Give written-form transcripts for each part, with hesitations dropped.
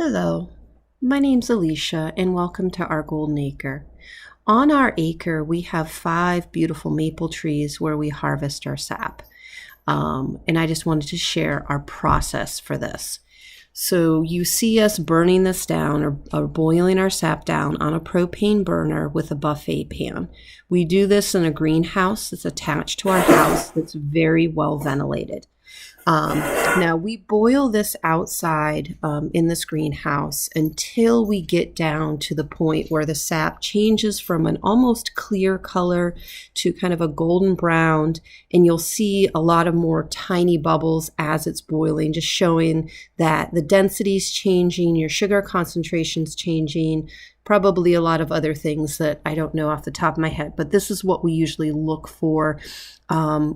Hello, my name's Alicia and welcome to our Golden Acre. On our acre, we have 5 beautiful maple trees where we harvest our sap. And I just wanted to share our process for this. So you see us burning this down or boiling our sap down on a propane burner with a buffet pan. We do this in a greenhouse that's attached to our house that's very well ventilated. Now we boil this outside in this greenhouse until we get down to the point where the sap changes from an almost clear color to kind of a golden brown, and you'll see a lot of more tiny bubbles as it's boiling, just showing that the density is changing, your sugar concentration's changing, probably a lot of other things that I don't know off the top of my head, but this is what we usually look for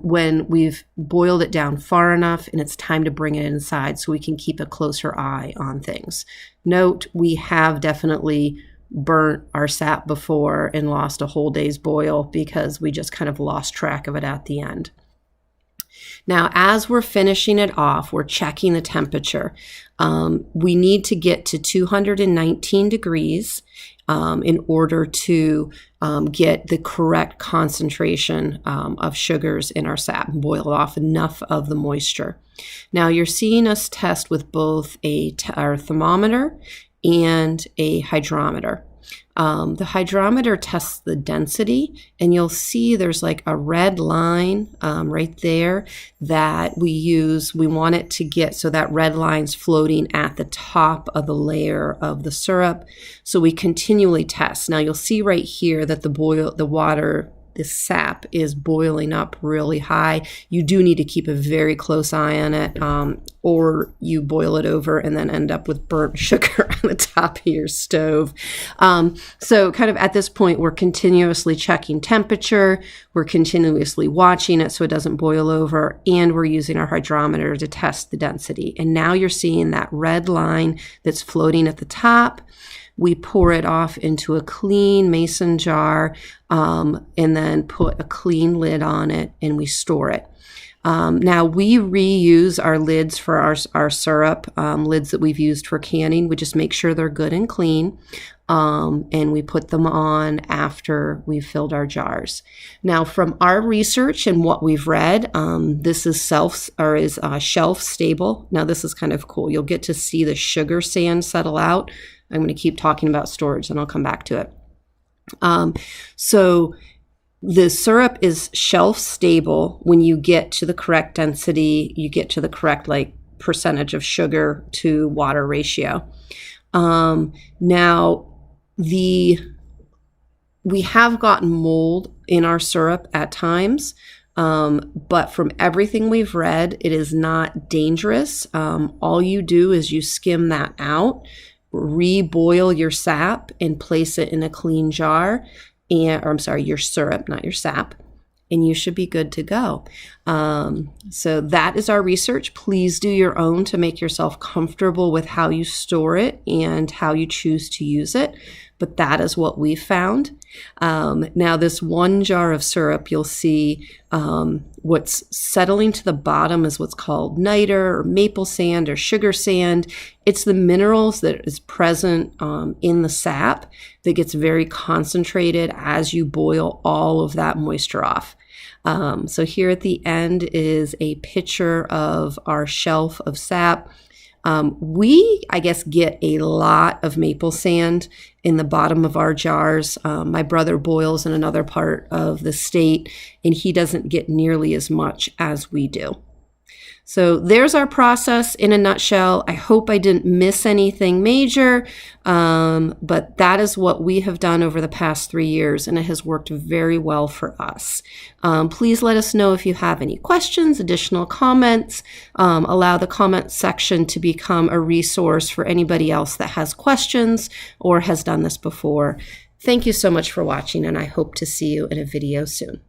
when we've boiled it down far enough and it's time to bring it inside so we can keep a closer eye on things. Note, we have definitely burnt our sap before and lost a whole day's boil because we just kind of lost track of it at the end. Now, as we're finishing it off, we're checking the temperature. We need to get to 219 degrees in order to get the correct concentration of sugars in our sap and boil off enough of the moisture. Now, you're seeing us test with both our thermometer and a hydrometer. The hydrometer tests the density, and you'll see there's like a red line right there that we use. We want it to get so that red line's floating at the top of the layer of the syrup. So we continually test. Now you'll see right here that the sap is boiling up really high. You do need to keep a very close eye on it, or you boil it over and then end up with burnt sugar on the top of your stove. So kind of at this point, we're continuously checking temperature, we're continuously watching it so it doesn't boil over, and we're using our hydrometer to test the density. And now you're seeing that red line that's floating at the top. We pour it off into a clean mason jar and then put a clean lid on it, and we store it. Now we reuse our lids for our syrup, lids that we've used for canning. We just make sure they're good and clean, and we put them on after we've filled our jars. Now, from our research and what we've read, this is shelf stable. Now this is kind of cool. You'll get to see the sugar sand settle out. I'm going to keep talking about storage and I'll come back to it. So the syrup is shelf stable when you get to the correct density, you get to the correct percentage of sugar to water ratio. Now we have gotten mold in our syrup at times. But from everything we've read, it is not dangerous. All you do is you skim that out, reboil your sap and place it in a clean jar, your syrup, not your sap, and you should be good to go. So that is our research. Please do your own to make yourself comfortable with how you store it and how you choose to use it. But that is what we found. Now this one jar of syrup, you'll see what's settling to the bottom is what's called niter or maple sand or sugar sand. It's the minerals that is present in the sap that gets very concentrated as you boil all of that moisture off. So here at the end is a picture of our shelf of sap. I guess, get a lot of maple sand in the bottom of our jars. My brother boils in another part of the state, and he doesn't get nearly as much as we do. So there's our process in a nutshell. I hope I didn't miss anything major, but that is what we have done over the past 3 years, and it has worked very well for us. Please let us know if you have any questions, additional comments. Allow the comment section to become a resource for anybody else that has questions or has done this before. Thank you so much for watching, and I hope to see you in a video soon.